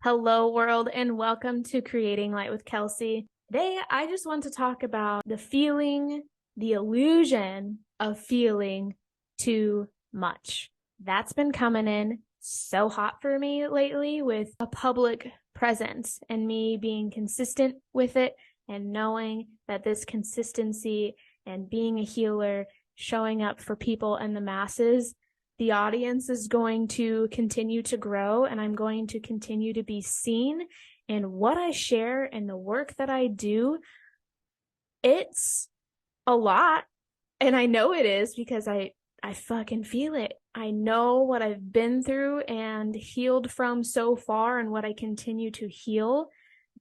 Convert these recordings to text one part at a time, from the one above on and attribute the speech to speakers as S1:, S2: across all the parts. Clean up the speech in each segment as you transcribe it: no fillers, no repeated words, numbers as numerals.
S1: Hello, world, and welcome to Creating Light with Kelsey. Today, I just want to talk about the illusion of feeling too much. That's been coming in so hot for me lately with a public presence and me being consistent with it and knowing that this consistency and being a healer, showing up for people and the masses, the audience is going to continue to grow, and I'm going to continue to be seen in what I share and the work that I do. It's a lot, and I know it is because I fucking feel it. I know what I've been through and healed from so far and what I continue to heal.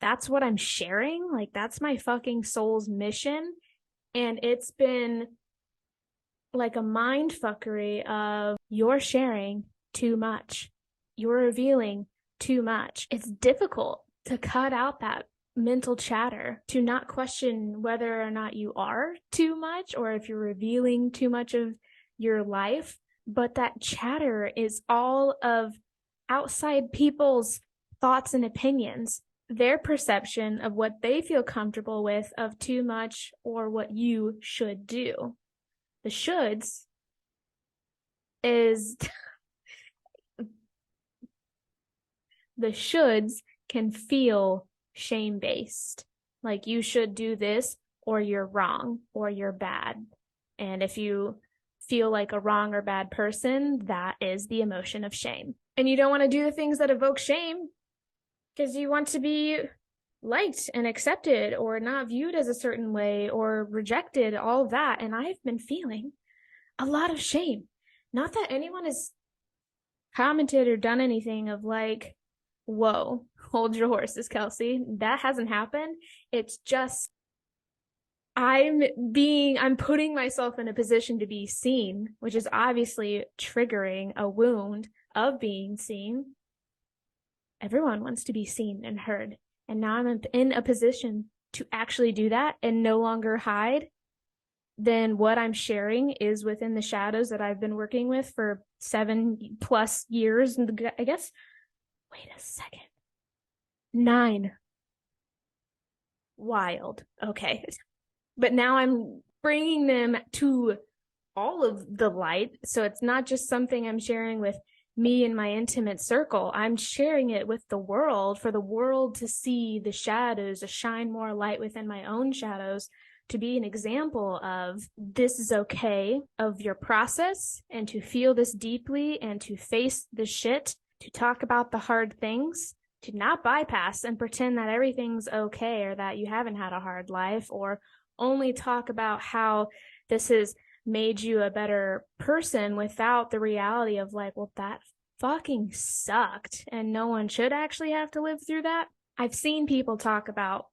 S1: That's what I'm sharing. Like, that's my fucking soul's mission. And it's been like a mind fuckery of you're sharing too much. You're revealing too much. It's difficult to cut out that mental chatter, to not question whether or not you are too much or if you're revealing too much of your life. But that chatter is all of outside people's thoughts and opinions, their perception of what they feel comfortable with of too much or what you should do. The shoulds is the shoulds can feel shame-based. Like you should do this or you're wrong or you're bad. And if you feel like a wrong or bad person, that is the emotion of shame. And you don't want to do the things that evoke shame because you want to be liked and accepted or not viewed as a certain way or rejected, all of that. And I've been feeling a lot of shame. Not that anyone has commented or done anything of like, whoa, hold your horses, Kelsey. That hasn't happened. It's just I'm putting myself in a position to be seen, which is obviously triggering a wound of being seen. Everyone wants to be seen and heard. And now I'm in a position to actually do that and no longer hide. Then what I'm sharing is within the shadows that I've been working with for 7+ years. And I guess, wait a second. 9. Wild. Okay. But now I'm bringing them to all of the light. So it's not just something I'm sharing with me and my intimate circle. I'm sharing it with the world for the world to see the shadows, to shine more light within my own shadows, to be an example of this is okay, of your process, and to feel this deeply and to face the shit, to talk about the hard things, to not bypass and pretend that everything's okay or that you haven't had a hard life, or only talk about how this has made you a better person without the reality of like, well, that fucking sucked and no one should actually have to live through that. I've seen people talk about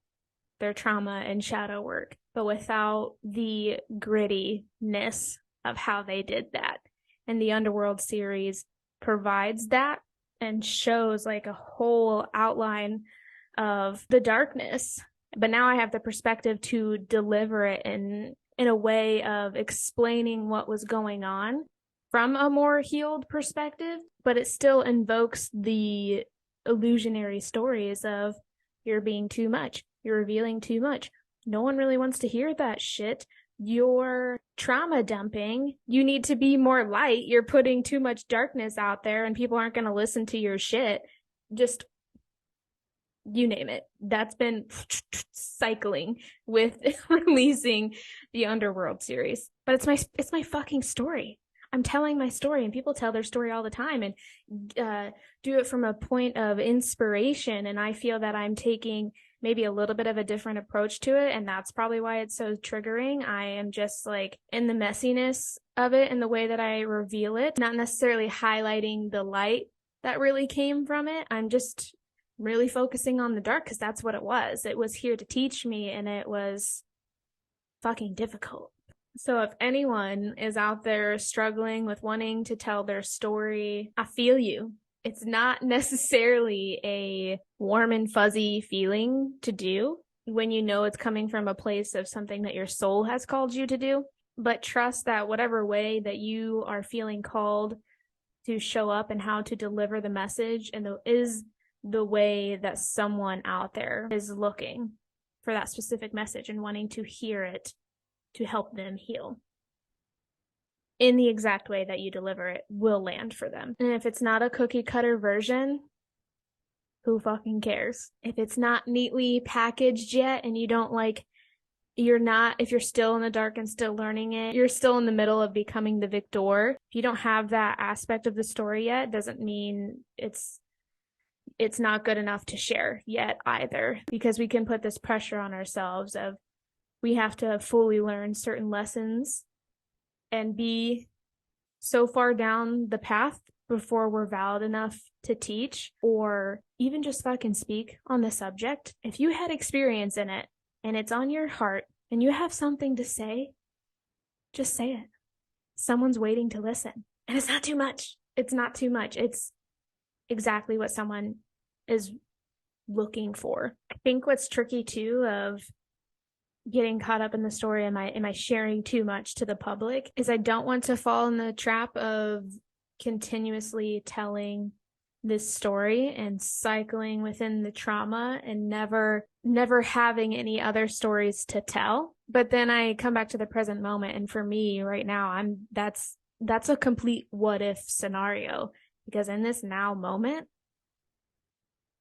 S1: their trauma and shadow work, but without the grittiness of how they did that. And the Underworld series provides that and shows like a whole outline of the darkness. But now I have the perspective to deliver it in a way of explaining what was going on from a more healed perspective, but it still invokes the illusionary stories of you're being too much, you're revealing too much. No one really wants to hear that shit. You're trauma dumping. You need to be more light. You're putting too much darkness out there and people aren't going to listen to your shit. Just you name it. That's been cycling with releasing the Underworld series. But it's my fucking story. I'm telling my story, and people tell their story all the time and do it from a point of inspiration. And I feel that I'm taking maybe a little bit of a different approach to it, and that's probably why it's so triggering. I am just like in the messiness of it and the way that I reveal it, not necessarily highlighting the light that really came from it. I'm just really focusing on the dark because that's what it was. It was here to teach me, and it was fucking difficult. So if anyone is out there struggling with wanting to tell their story, I feel you. It's not necessarily a warm and fuzzy feeling to do when you know it's coming from a place of something that your soul has called you to do. But trust that whatever way that you are feeling called to show up and how to deliver the message and is the way that someone out there is looking for that specific message and wanting to hear it to help them heal. In the exact way that you deliver it will land for them. And if it's not a cookie cutter version, who fucking cares? If it's not neatly packaged yet and you don't if you're still in the dark and still learning it, you're still in the middle of becoming the victor. If you don't have that aspect of the story yet, doesn't mean it's not good enough to share yet either, because we can put this pressure on ourselves of we have to fully learn certain lessons and be so far down the path before we're valid enough to teach or even just fucking speak on the subject. If you had experience in it and it's on your heart and you have something to say, just say it. Someone's waiting to listen. And it's not too much. It's not too much. It's exactly what someone is looking for. I think what's tricky too of getting caught up in the story, am I sharing too much to the public, is I don't want to fall in the trap of continuously telling this story and cycling within the trauma and never having any other stories to tell. But then I come back to the present moment, and for me right now, that's a complete what if scenario, because in this now moment,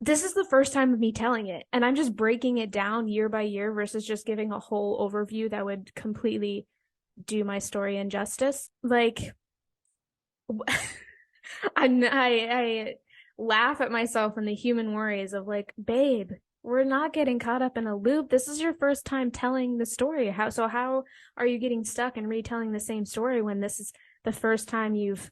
S1: this is the first time of me telling it, and I'm just breaking it down year by year versus just giving a whole overview that would completely do my story injustice. Like, I laugh at myself and the human worries of like, babe, we're not getting caught up in a loop. This is your first time telling the story. How are you getting stuck and retelling the same story when this is the first time you've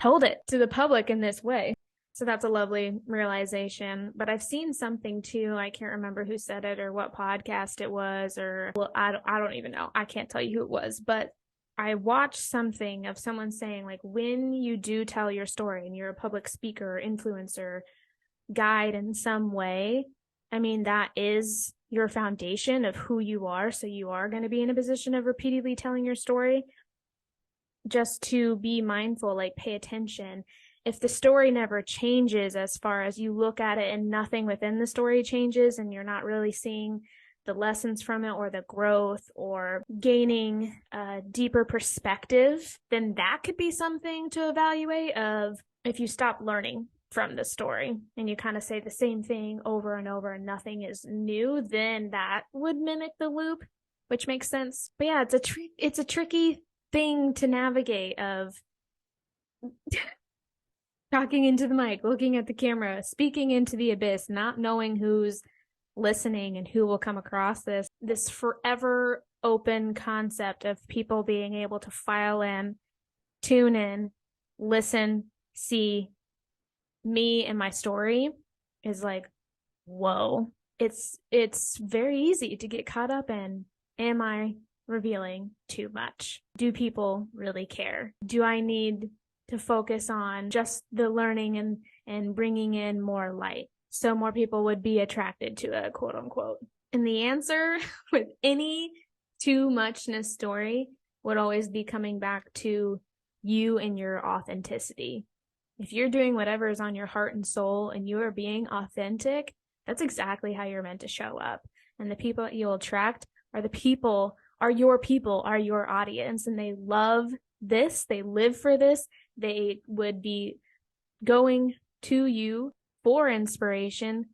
S1: told it to the public in this way? So that's a lovely realization. But I've seen something too. I can't remember who said it or what podcast it was, or well, I don't even know. I can't tell you who it was, but I watched something of someone saying, like, when you do tell your story and you're a public speaker, influencer, guide in some way, I mean, that is your foundation of who you are. So you are going to be in a position of repeatedly telling your story. Just to be mindful, like, pay attention. If the story never changes, as far as you look at it and nothing within the story changes and you're not really seeing the lessons from it or the growth or gaining a deeper perspective, then that could be something to evaluate. Of if you stop learning from the story and you kind of say the same thing over and over and nothing is new, then that would mimic the loop, which makes sense. But yeah, it's a tricky thing to navigate of talking into the mic, looking at the camera, speaking into the abyss, not knowing who's listening and who will come across this forever open concept of people being able to file in, tune in, listen, see me and my story is like, whoa. It's very easy to get caught up in, am I revealing too much? Do people really care? Do I need to focus on just the learning and bringing in more light so more people would be attracted to a quote unquote? And the answer with any too muchness story would always be coming back to you and your authenticity. If you're doing whatever is on your heart and soul and you are being authentic, that's exactly how you're meant to show up. And the people that you'll attract are your audience, and they love this, they live for this, they would be going to you for inspiration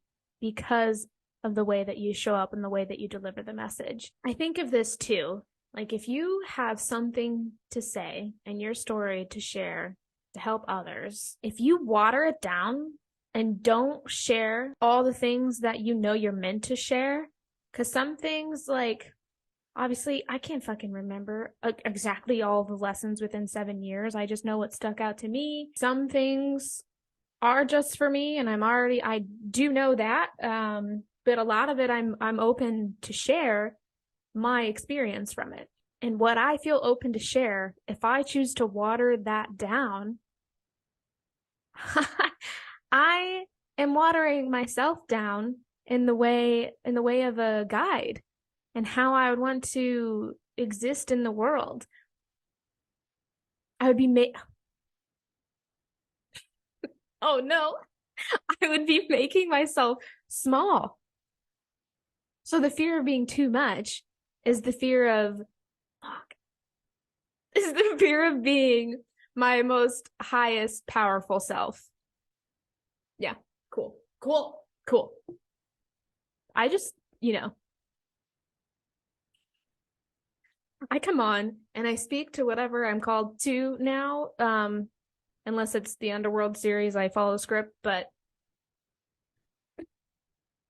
S1: because of the way that you show up and the way that you deliver the message. I think of this too, like if you have something to say and your story to share to help others, if you water it down and don't share all the things that you know you're meant to share, because some things, like, obviously, I can't fucking remember exactly all the lessons within 7 years. I just know what stuck out to me. Some things are just for me, and I do know that. But a lot of it, I'm open to share my experience from it. And what I feel open to share, if I choose to water that down, I am watering myself down in the way of a guide and how I would want to exist in the world. I would be oh no. I would be making myself small. So the fear of being too much is the fear of, fuck, is the fear of being my most highest powerful self. Yeah, cool, cool, cool. I just, I come on and I speak to whatever I'm called to now, unless it's the Underworld series, I follow script, but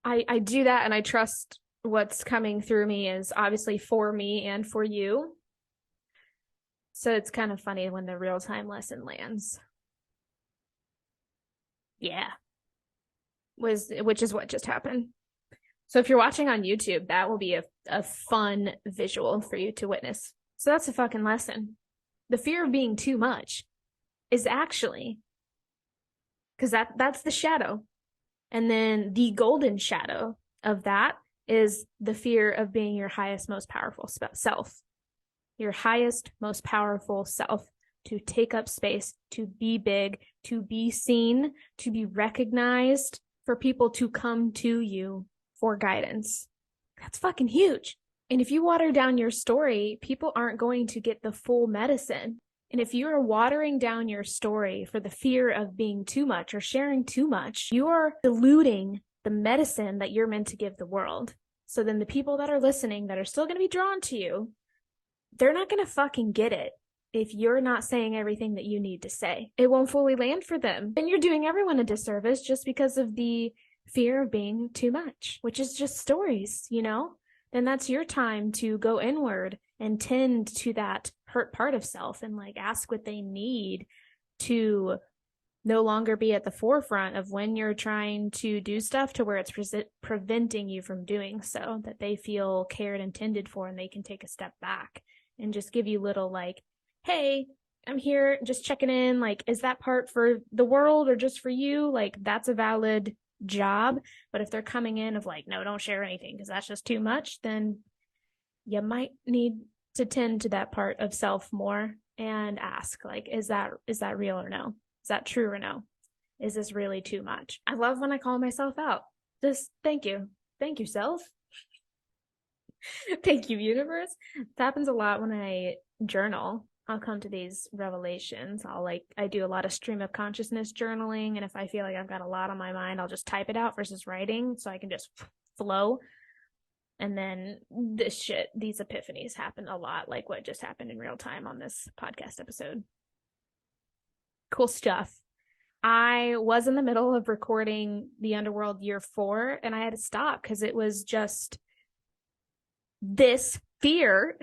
S1: I do that and I trust what's coming through me is obviously for me and for you. So it's kind of funny when the real-time lesson lands. Yeah. Which is what just happened. So if you're watching on YouTube, that will be a fun visual for you to witness. So that's a fucking lesson. The fear of being too much is actually, because that's the shadow. And then the golden shadow of that is the fear of being your highest, most powerful self. Your highest, most powerful self, to take up space, to be big, to be seen, to be recognized, for people to come to you for guidance. That's fucking huge. And if you water down your story, people aren't going to get the full medicine. And if you are watering down your story for the fear of being too much or sharing too much, you are diluting the medicine that you're meant to give the world. So then the people that are listening, that are still going to be drawn to you, they're not going to fucking get it if you're not saying everything that you need to say. It won't fully land for them. And you're doing everyone a disservice just because of the fear of being too much, which is just stories, Then that's your time to go inward and tend to that hurt part of self and like ask what they need to no longer be at the forefront of when you're trying to do stuff, to where it's preventing you from doing so, that they feel cared and tended for and they can take a step back and just give you little like, hey, I'm here just checking in. Like, is that part for the world or just for you? Like, that's a valid job. But if they're coming in of like, no, don't share anything because that's just too much, then you might need to tend to that part of self more and ask, like, is that real or no? Is that true or no? Is this really too much? I love when I call myself out. Just thank you. Thank you, self. Thank you, universe. It happens a lot when I journal. I'll come to these revelations. I do a lot of stream of consciousness journaling. And if I feel like I've got a lot on my mind, I'll just type it out versus writing so I can just flow. And then these epiphanies happen a lot, like what just happened in real time on this podcast episode. Cool stuff. I was in the middle of recording the Underworld year 4 and I had to stop because it was just this fear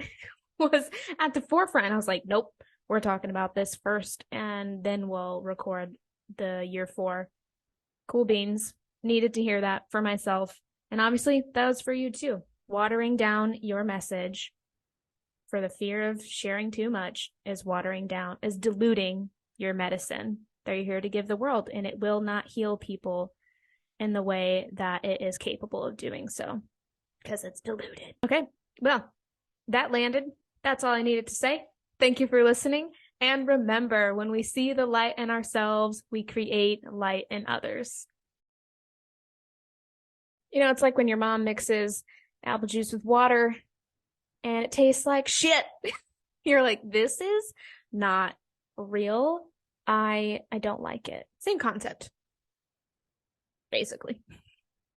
S1: was at the forefront. I was like, nope, we're talking about this first and then we'll record the year 4. Cool beans. Needed to hear that for myself. And obviously that was for you too. Watering down your message for the fear of sharing too much is diluting your medicine that you're here to give the world, and it will not heal people in the way that it is capable of doing so because it's diluted. Okay, well, that landed. That's all I needed to say. Thank you for listening. And remember, when we see the light in ourselves, we create light in others. It's like when your mom mixes apple juice with water and it tastes like shit. You're like, this is not real. I don't like it. Same concept, basically.